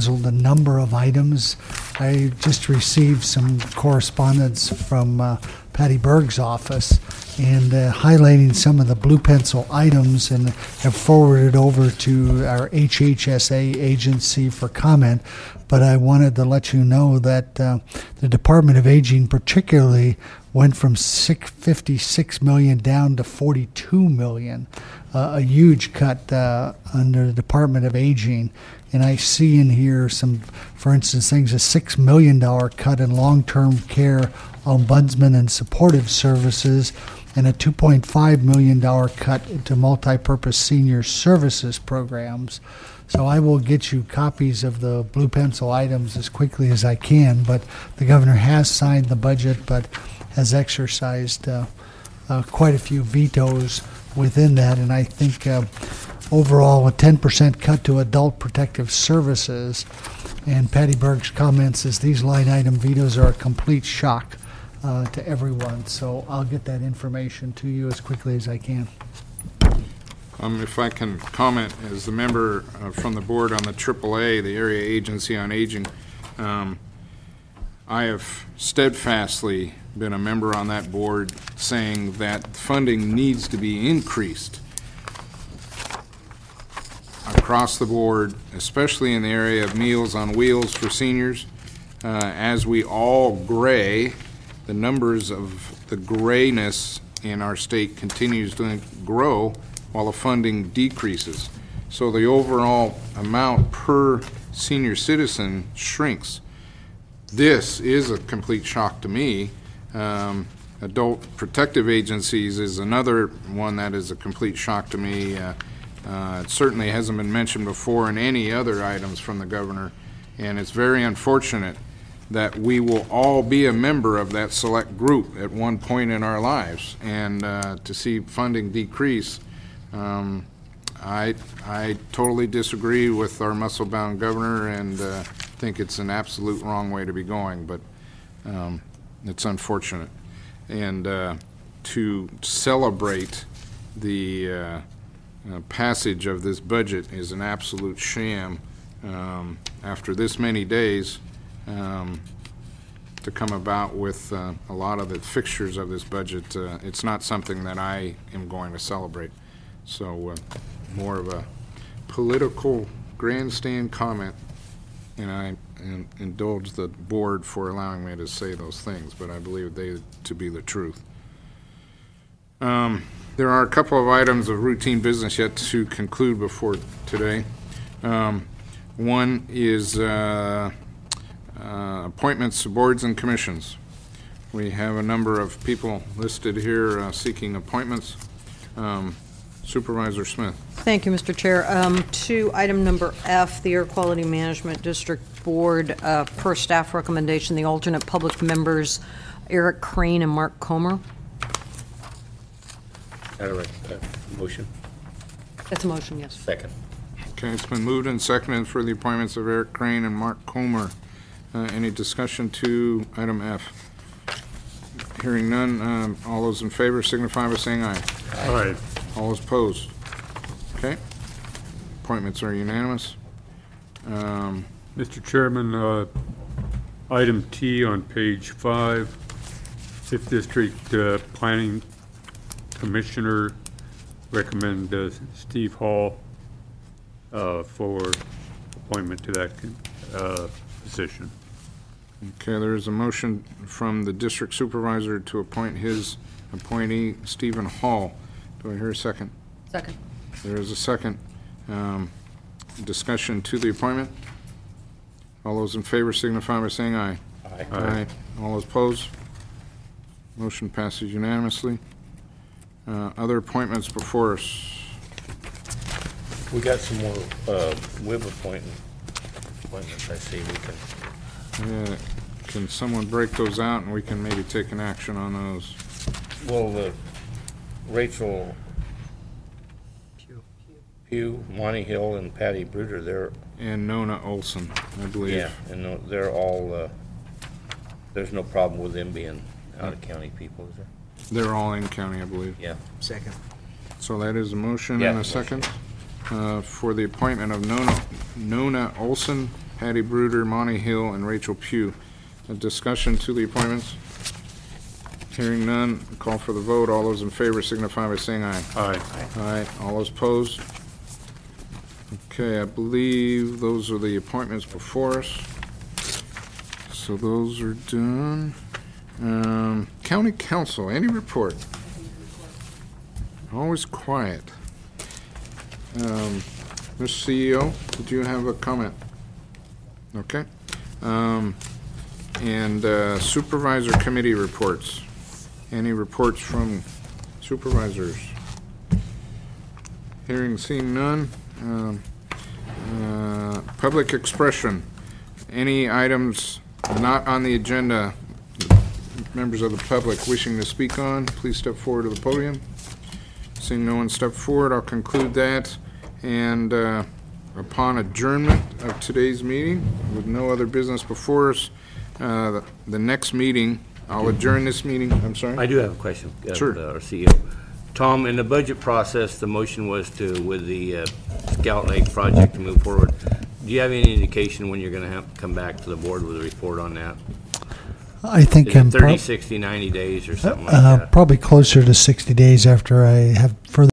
the number of items. I just received some correspondence from Patty Berg's office and highlighting some of the blue pencil items, and have forwarded over to our HHSA agency for comment. But I wanted to let you know that the Department of Aging particularly went from $56 million down to $42 million, a huge cut under the Department of Aging. And I see in here some, for instance, things, a $6 million cut in long-term care, ombudsman, and supportive services, and a $2.5 million cut to multipurpose senior services programs. So I will get you copies of the blue pencil items as quickly as I can, but the governor has signed the budget, but has exercised quite a few vetoes within that. And I think overall a 10% cut to adult protective services. And Patty Berg's comments is these line item vetoes are a complete shock to everyone. So I'll get that information to you as quickly as I can. If I can comment as the member from the board on the AAA, the Area Agency on Aging, I have steadfastly been a member on that board saying that funding needs to be increased across the board, especially in the area of Meals on Wheels for seniors. As we all gray, the numbers of the grayness in our state continues to grow while the funding decreases. So the overall amount per senior citizen shrinks. This is a complete shock to me. Adult protective agencies is another one that is a complete shock to me. It certainly hasn't been mentioned before in any other items from the governor, and it's very unfortunate that we will all be a member of that select group at one point in our lives, and to see funding decrease, I totally disagree with our muscle-bound governor, and think it's an absolute wrong way to be going, but it's unfortunate. And to celebrate the passage of this budget is an absolute sham after this many days to come about with a lot of the fixtures of this budget. It's not something that I am going to celebrate. So more of a political grandstand comment, and I indulge the board for allowing me to say those things, but I believe they to be the truth. There are a couple of items of routine business yet to conclude before today. One is appointments to boards and commissions. We have a number of people listed here seeking appointments. Supervisor Smith. Thank you, Mr. Chair. To item number F, the Air Quality Management District Board, per staff recommendation, the alternate public members, Eric Crane and Mark Comer. Motion? That's a motion, yes. Second. Okay, it's been moved and seconded for the appointments of Eric Crane and Mark Comer. Any discussion to item F? Hearing none, all those in favor signify by saying aye. Aye. All those opposed? Okay. Appointments are unanimous. Mr. Chairman, item T on page 5, 5th District Planning Commissioner, recommend Steve Hall for appointment to that position. Okay, there is a motion from the district supervisor to appoint his appointee, Stephen Hall. Do I hear a second? Second. There is a second. Discussion to the appointment. All those in favor signify by saying aye. Aye. Aye. All those opposed? Motion passes unanimously. Other appointments before us. We got some more WIB appointments. I see we can. Can someone break those out and we can maybe take an action on those? Well, Rachel Pugh, Monty Hill, and Patty Bruder, they're. And Nona Olson, I believe. Yeah, and they're all. There's no problem with them being out of county people, is there? They're all in county, I believe. Yeah. Second. So that is a motion and a second for the appointment of Nona Olson, Patty Bruder, Monty Hill, and Rachel Pugh. A discussion to the appointments? Hearing none, call for the vote. All those in favor signify by saying aye. Aye. Aye. All those opposed? Okay, I believe those are the appointments before us. So those are done. County Council, any report? Always quiet. Mr. CEO, did you have a comment? Okay. And Supervisor Committee reports. Any reports from supervisors? Hearing, seeing none. Public expression. Any items not on the agenda, members of the public wishing to speak on, please step forward to the podium. Seeing no one step forward, I'll conclude that. And upon adjournment of today's meeting, with no other business before us, the next meeting, I'll adjourn this meeting. I'm sorry? I do have a question. Sure. Our CEO. Tom, in the budget process, the motion was to, with the Scout Lake project to move forward. Do you have any indication when you're going to have to come back to the board with a report on that? I think Is it 30, 60, 90 days or something like that? probably closer to 60 days after I have further